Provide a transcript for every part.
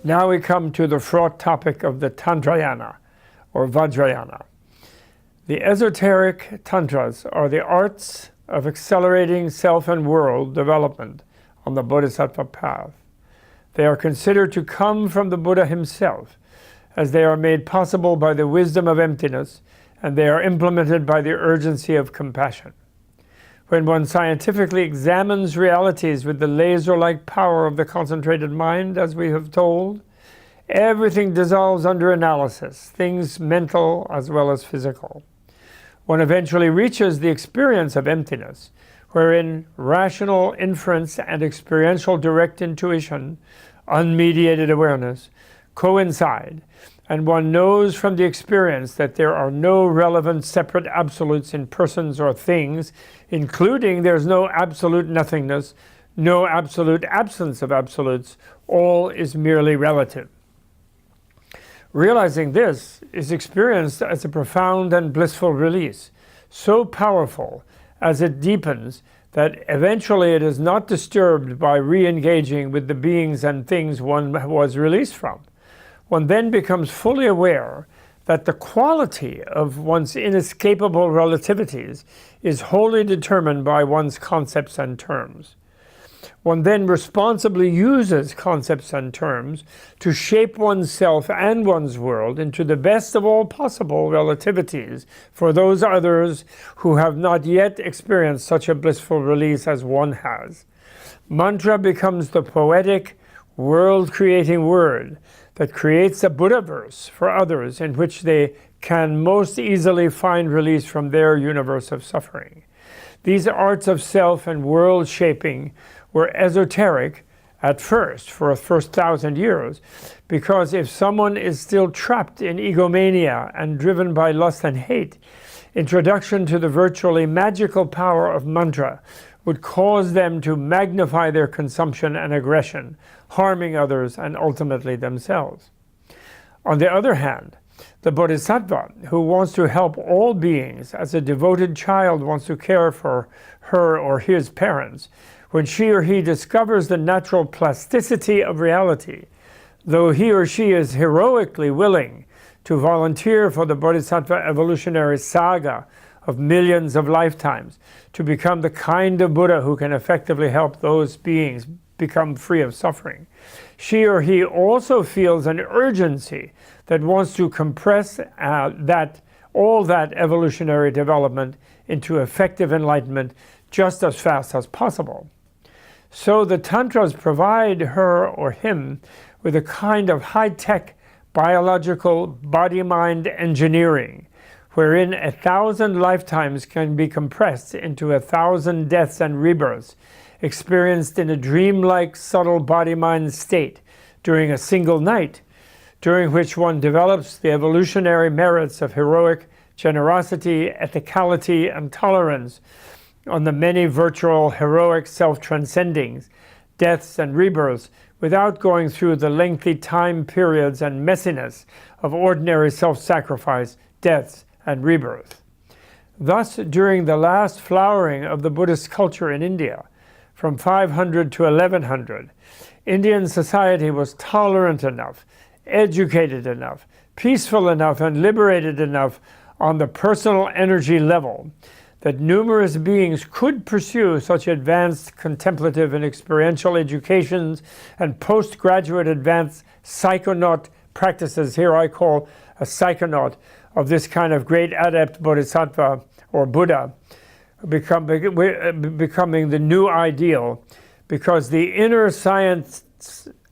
Now we come to the fraught topic of the Tantrayāna, or Vajrayāna. The esoteric tantras are the arts of accelerating self and world development on the Bodhisattva path. They are considered to come from the Buddha himself, as they are made possible by the wisdom of emptiness, and they are implemented by the urgency of compassion. When one scientifically examines realities with the laser-like power of the concentrated mind, as we have told, everything dissolves under analysis, things mental as well as physical. One eventually reaches the experience of emptiness, wherein rational inference and experiential direct intuition, unmediated awareness, coincide, and one knows from the experience that there are no relevant separate absolutes in persons or things, including there's no absolute nothingness, no absolute absence of absolutes, all is merely relative. Realizing this is experienced as a profound and blissful release, so powerful as it deepens that eventually it is not disturbed by re-engaging with the beings and things one was released from. One then becomes fully aware that the quality of one's inescapable relativities is wholly determined by one's concepts and terms. One then responsibly uses concepts and terms to shape oneself and one's world into the best of all possible relativities for those others who have not yet experienced such a blissful release as one has. Mantra becomes the poetic, world-creating word that creates a Buddha-verse for others in which they can most easily find release from their universe of suffering. These arts of self and world shaping were esoteric at first, for the first 1,000 years, because if someone is still trapped in egomania and driven by lust and hate, introduction to the virtually magical power of mantra would cause them to magnify their consumption and aggression, harming others and ultimately themselves. On the other hand, the Bodhisattva, who wants to help all beings as a devoted child wants to care for her or his parents, when she or he discovers the natural plasticity of reality, though he or she is heroically willing to volunteer for the Bodhisattva evolutionary saga of millions of lifetimes to become the kind of Buddha who can effectively help those beings become free of suffering, she or he also feels an urgency that wants to compress all that evolutionary development into effective enlightenment just as fast as possible. So the Tantras provide her or him with a kind of high-tech biological body-mind engineering, wherein 1,000 lifetimes can be compressed into 1,000 deaths and rebirths, experienced in a dreamlike subtle body-mind state during a single night, during which one develops the evolutionary merits of heroic generosity, ethicality, and tolerance on the many virtual heroic self-transcendings, deaths and rebirths, without going through the lengthy time periods and messiness of ordinary self-sacrifice, deaths, and rebirth. Thus, during the last flowering of the Buddhist culture in India, from 500 to 1100, Indian society was tolerant enough, educated enough, peaceful enough, and liberated enough on the personal energy level that numerous beings could pursue such advanced contemplative and experiential educations and postgraduate advanced psychonaut practices. Here I call a psychonaut of this kind of great adept bodhisattva or Buddha, becoming the new ideal, because the inner science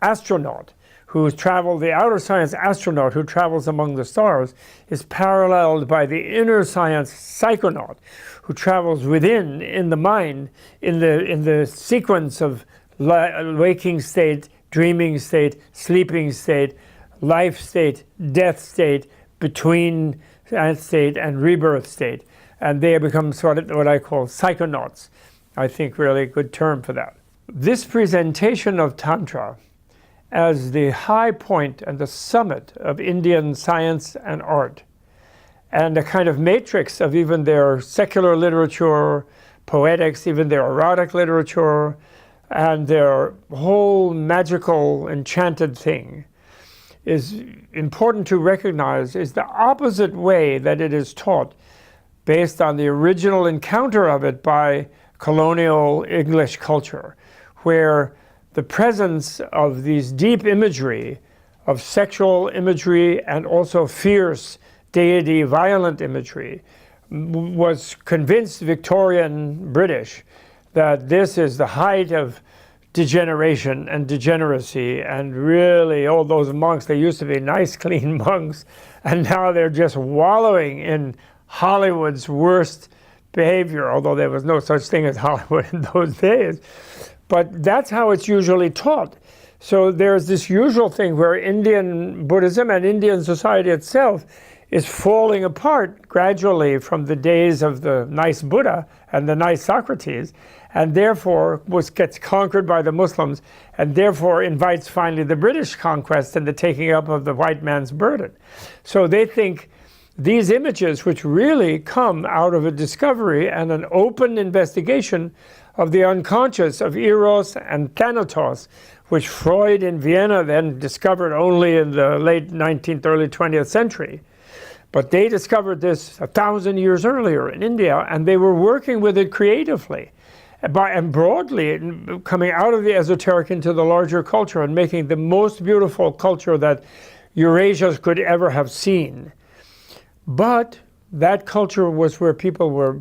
astronaut the outer science astronaut who travels among the stars is paralleled by the inner science psychonaut who travels within, in the mind, in the sequence of waking state, dreaming state, sleeping state, life state, death state, between that state and rebirth state. And they become sort of what I call psychonauts. I think really a good term for that. This presentation of Tantra as the high point and the summit of Indian science and art, and a kind of matrix of even their secular literature, poetics, even their erotic literature, and their whole magical, enchanted thing, is important to recognize is the opposite way that it is taught, based on the original encounter of it by colonial English culture, where the presence of these deep imagery, of sexual imagery and also fierce deity, violent imagery, was convinced Victorian British that this is the height of degeneration and degeneracy, and really all those monks, they used to be nice, clean monks, and now they're just wallowing in Hollywood's worst behavior, although there was no such thing as Hollywood in those days. But that's how it's usually taught. So there's this usual thing where Indian Buddhism and Indian society itself is falling apart gradually from the days of the nice Buddha and the nice Socrates, and therefore gets conquered by the Muslims, and therefore invites finally the British conquest and the taking up of the white man's burden. So they think these images, which really come out of a discovery and an open investigation of the unconscious, of Eros and Thanatos, which Freud in Vienna then discovered only in the late 19th, early 20th century. But they discovered this 1,000 years earlier in India, and they were working with it creatively and broadly, coming out of the esoteric into the larger culture and making the most beautiful culture that Eurasia could ever have seen. But that culture was where people were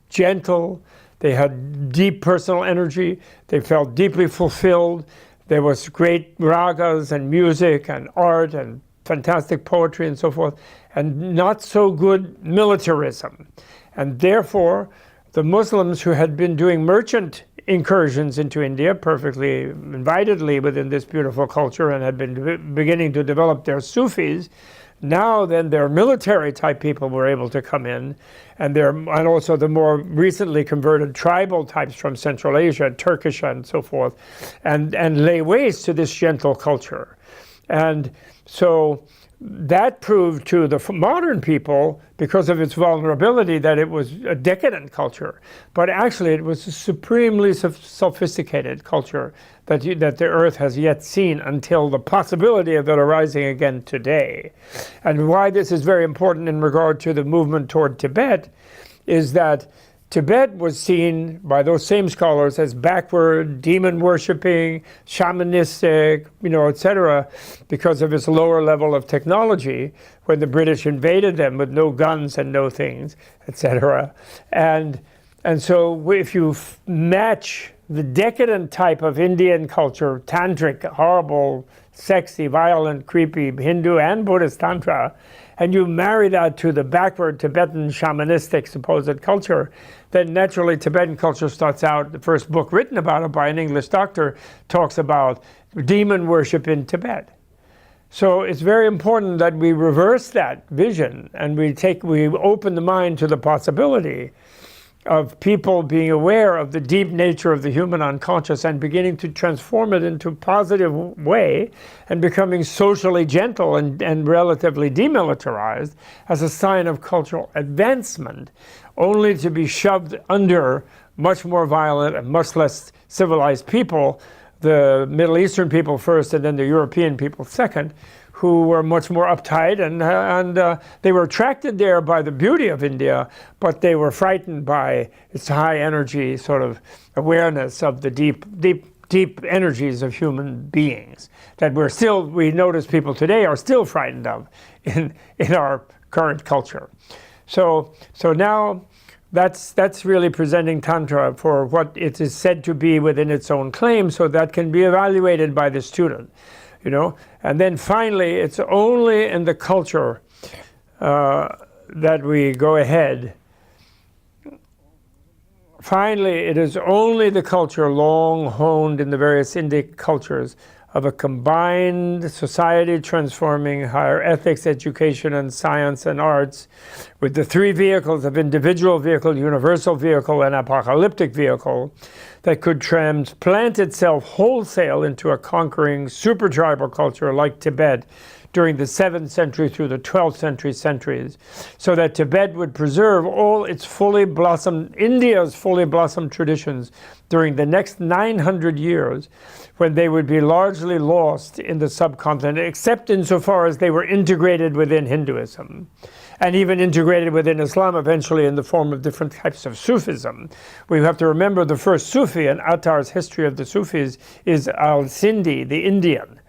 gentle, they had deep personal energy, they felt deeply fulfilled, there was great ragas and music and art and fantastic poetry and so forth, and not so good militarism. And therefore, the Muslims who had been doing merchant incursions into India perfectly invitedly within this beautiful culture and had been beginning to develop their Sufis, now then their military type people were able to come in, and also the more recently converted tribal types from Central Asia, Turkish and so forth, and lay waste to this gentle culture. And so that proved to the modern people, because of its vulnerability, that it was a decadent culture. But actually it was a supremely sophisticated culture that the earth has yet seen, until the possibility of it arising again today. And why this is very important in regard to the movement toward Tibet is that Tibet was seen by those same scholars as backward, demon-worshipping, shamanistic, etc., because of its lower level of technology when the British invaded them with no guns and no things, etc. And so if you match the decadent type of Indian culture, tantric, horrible, sexy, violent, creepy Hindu and Buddhist Tantra, and you marry that to the backward Tibetan shamanistic supposed culture, then naturally Tibetan culture starts out, the first book written about it by an English doctor talks about demon worship in Tibet. So it's very important that we reverse that vision and we open the mind to the possibility of people being aware of the deep nature of the human unconscious and beginning to transform it into a positive way and becoming socially gentle and relatively demilitarized as a sign of cultural advancement, only to be shoved under much more violent and much less civilized people, the Middle Eastern people first and then the European people second, who were much more uptight, and they were attracted there by the beauty of India, but they were frightened by its high energy sort of awareness of the deep energies of human beings that we notice people today are still frightened of in our current culture. So now that's really presenting Tantra for what it is said to be within its own claim, so that can be evaluated by the student. And then finally, it's only in the culture that we go ahead. Finally, it is only the culture long honed in the various Indic cultures of a combined society transforming higher ethics, education, and science and arts, with the three vehicles of individual vehicle, universal vehicle, and apocalyptic vehicle, that could transplant itself wholesale into a conquering super tribal culture like Tibet during the 7th century through the 12th centuries, so that Tibet would preserve all its fully blossomed, India's fully blossomed traditions during the next 900 years, when they would be largely lost in the subcontinent, except insofar as they were integrated within Hinduism, and even integrated within Islam eventually in the form of different types of Sufism. We have to remember the first Sufi in Attar's history of the Sufis is Al-Sindi, the Indian.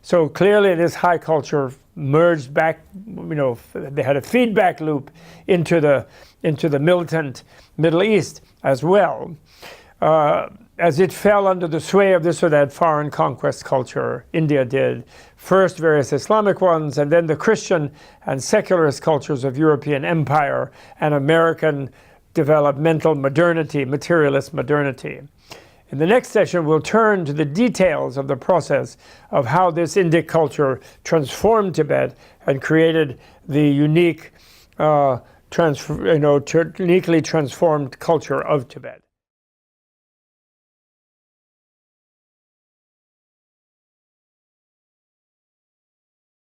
So clearly this high culture merged back, they had a feedback loop into the militant Middle East as well. As it fell under the sway of this or that foreign conquest culture, India did. First various Islamic ones, and then the Christian and secularist cultures of European empire and American developmental modernity, materialist modernity. In the next session, we'll turn to the details of the process of how this Indic culture transformed Tibet and created the unique, uniquely transformed culture of Tibet.